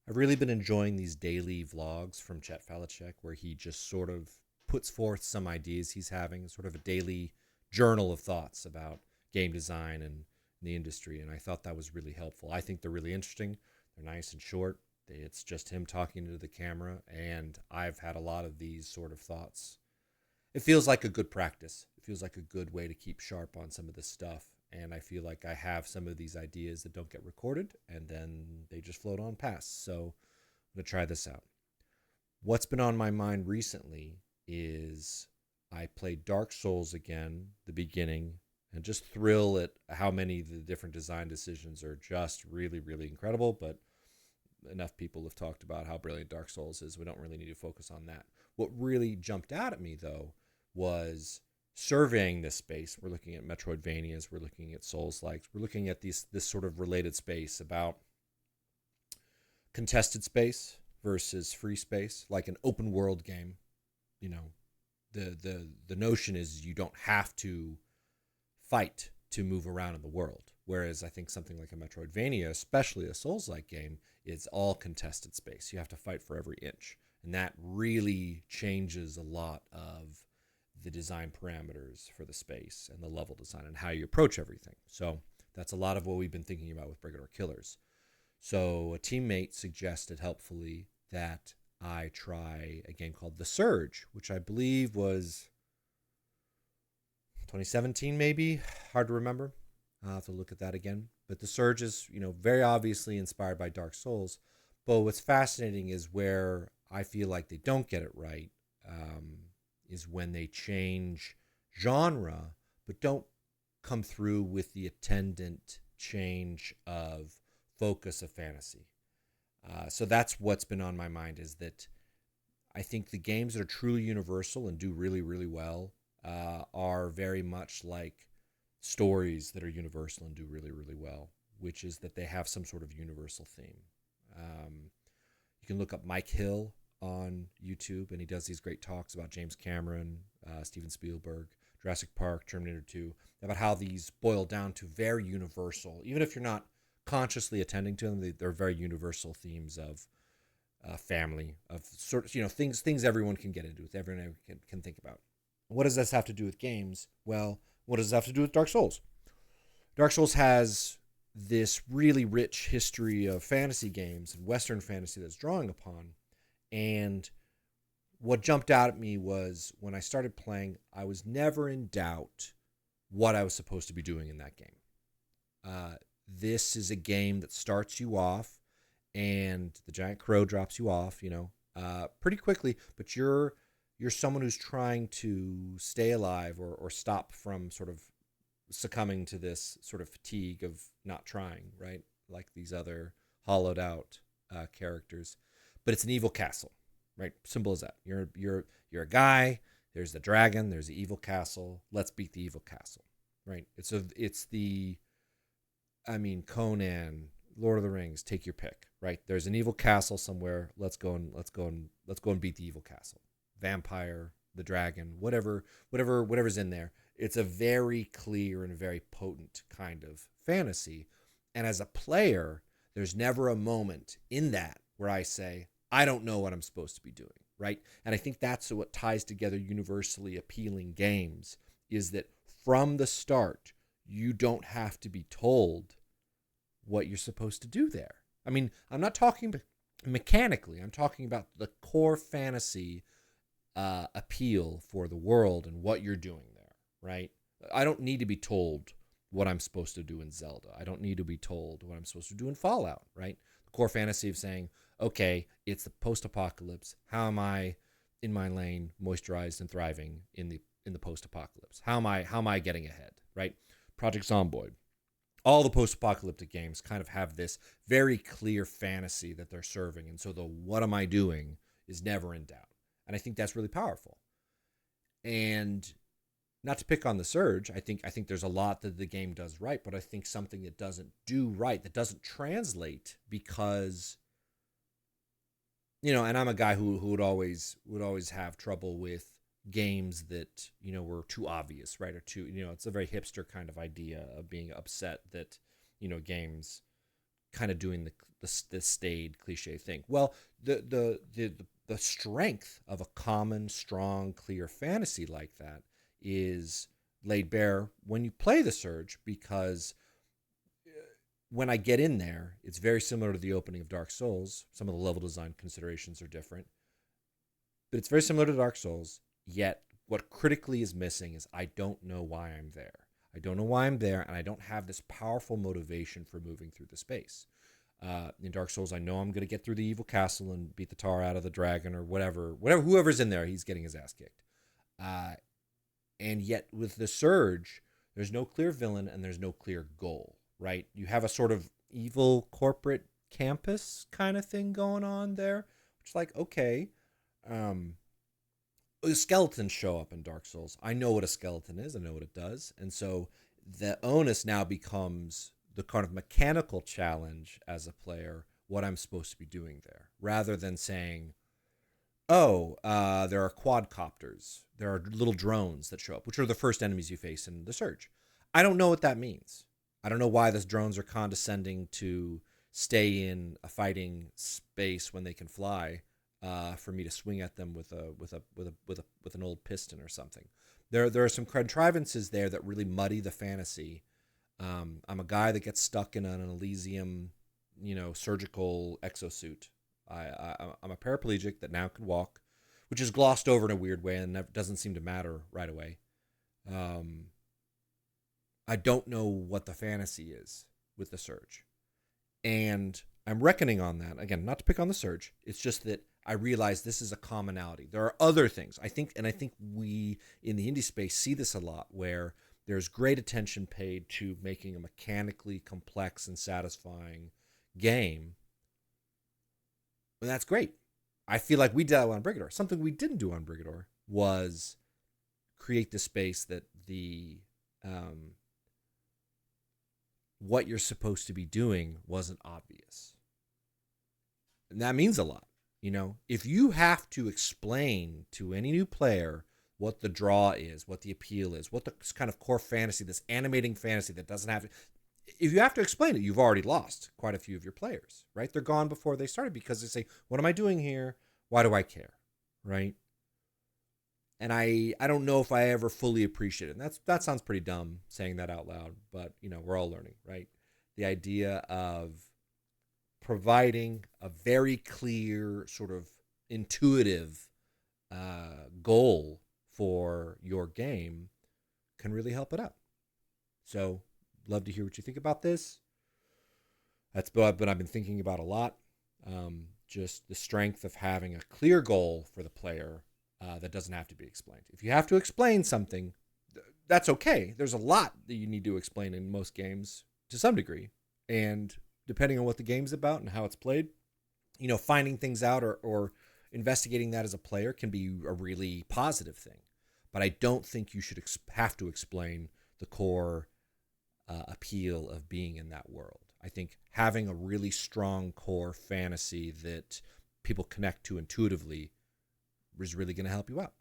I've really been enjoying these daily vlogs from Chet Falachek where he just sort of puts forth some ideas he's having, sort of a daily journal of thoughts about game design and the industry. And I thought that was really helpful. I think they're really interesting. They're nice and short. It's just him talking to the camera. And I've had a lot of these sort of thoughts. It feels like a good practice. It feels like a good way to keep sharp on some of this stuff. And I feel like I have some of these ideas that don't get recorded and then they just float on past. So I'm going to try this out. What's been on my mind recently is I played Dark Souls again, the beginning, and just thrill at how many of the different design decisions are just really, really incredible. But enough people have talked about how brilliant Dark Souls is. We don't really need to focus on that. What really jumped out at me, though, was surveying this space. We're looking at Metroidvanias, we're looking at Souls-likes, we're looking at this sort of related space about contested space versus free space, like an open world game. You know, the notion is you don't have to fight to move around in the world. Whereas I think something like a Metroidvania, especially a Souls-like game, is all contested space. You have to fight for every inch. And that really changes a lot of the design parameters for the space and the level design and how you approach everything. So that's a lot of what we've been thinking about with Regular Killers. So a teammate suggested helpfully that I try a game called The Surge, which I believe was 2017 maybe. Hard to remember. I'll have to look at that again. But The Surge is, very obviously inspired by Dark Souls. But what's fascinating is where I feel like they don't get it right, is when they change genre, but don't come through with the attendant change of focus of fantasy. So that's what's been on my mind, is that I think the games that are truly universal and do really, really well are very much like stories that are universal and do really, really well, which is that they have some sort of universal theme. You can look up Mike Hill on YouTube, and he does these great talks about James Cameron, Steven Spielberg, Jurassic Park, Terminator 2, about how these boil down to very universal, even if you're not consciously attending to them, they're very universal themes of family, of sort of, things everyone can get into, everyone can think about. What does this have to do with games? Well, what does this have to do with Dark Souls? Dark Souls has this really rich history of fantasy games and Western fantasy that's drawing upon. And what jumped out at me was when I started playing, I was never in doubt what I was supposed to be doing in that game. This is a game that starts you off, and the giant crow drops you off, pretty quickly. But you're someone who's trying to stay alive or stop from sort of succumbing to this sort of fatigue of not trying, right? Like these other hollowed out characters. But it's an evil castle, right? Simple as that. You're a guy. There's the dragon. There's the evil castle. Let's beat the evil castle, right? Conan, Lord of the Rings. Take your pick, right? There's an evil castle somewhere. Let's go and beat the evil castle. Vampire, the dragon, whatever's in there. It's a very clear and very potent kind of fantasy. And as a player, there's never a moment in that where I say, I don't know what I'm supposed to be doing, right? And I think that's what ties together universally appealing games, is that from the start, you don't have to be told what you're supposed to do there. I mean, I'm not talking mechanically. I'm talking about the core fantasy appeal for the world and what you're doing there, right? I don't need to be told what I'm supposed to do in Zelda. I don't need to be told what I'm supposed to do in Fallout, right? The core fantasy of saying, okay, it's the post-apocalypse. How am I in my lane, moisturized and thriving in the post-apocalypse? How am I getting ahead, right? Project Zomboid. All the post-apocalyptic games kind of have this very clear fantasy that they're serving, and so the what am I doing is never in doubt. And I think that's really powerful. And not to pick on The Surge, I think there's a lot that the game does right, but I think something it doesn't do right, that doesn't translate, because and I'm a guy who would always have trouble with games that were too obvious, right? Or too, it's a very hipster kind of idea of being upset that games kind of doing the staid cliche thing. Well, the strength of a common, strong, clear fantasy like that is laid bare when you play the Surge, because when I get in there, it's very similar to the opening of Dark Souls. Some of the level design considerations are different, but it's very similar to Dark Souls. Yet, what critically is missing is I don't know why I'm there. I don't know why I'm there, and I don't have this powerful motivation for moving through the space. In Dark Souls, I know I'm going to get through the evil castle and beat the tar out of the dragon or whatever. Whoever's in there, he's getting his ass kicked. And yet, with the Surge, there's no clear villain and there's no clear goal, right? You have a sort of evil corporate campus kind of thing going on there, which is like, okay. Skeletons show up in Dark Souls. I know what a skeleton is. I know what it does. And so the onus now becomes the kind of mechanical challenge as a player, what I'm supposed to be doing there, rather than saying, there are quadcopters. There are little drones that show up, which are the first enemies you face in the Surge. I don't know what that means. I don't know why those drones are condescending to stay in a fighting space when they can fly. For me to swing at them with an old piston or something. There are some contrivances there that really muddy the fantasy. I'm a guy that gets stuck in an Elysium, surgical exosuit. I'm a paraplegic that now can walk, which is glossed over in a weird way and doesn't seem to matter right away. I don't know what the fantasy is with the Surge, and I'm reckoning on that. Again, not to pick on the Surge. It's just that I realize this is a commonality. There are other things. I think we in the indie space see this a lot, where there's great attention paid to making a mechanically complex and satisfying game. And that's great. I feel like we did that on Brigador. Something we didn't do on Brigador was create the space that the what you're supposed to be doing wasn't obvious. And that means a lot. If you have to explain to any new player what the draw is, what the appeal is, what the kind of core fantasy, this animating fantasy that doesn't have to, if you have to explain it, you've already lost quite a few of your players, right? They're gone before they started because they say, what am I doing here? Why do I care? Right? And I don't know if I ever fully appreciate it. And that sounds pretty dumb saying that out loud, but we're all learning, right? The idea of providing a very clear, sort of intuitive goal for your game can really help it out. So, love to hear what you think about this. That's what I've been thinking about a lot. Just the strength of having a clear goal for the player that doesn't have to be explained. If you have to explain something, that's okay. There's a lot that you need to explain in most games to some degree. And depending on what the game's about and how it's played, finding things out or investigating that as a player can be a really positive thing. But I don't think you should have to explain the core appeal of being in that world. I think having a really strong core fantasy that people connect to intuitively is really going to help you out.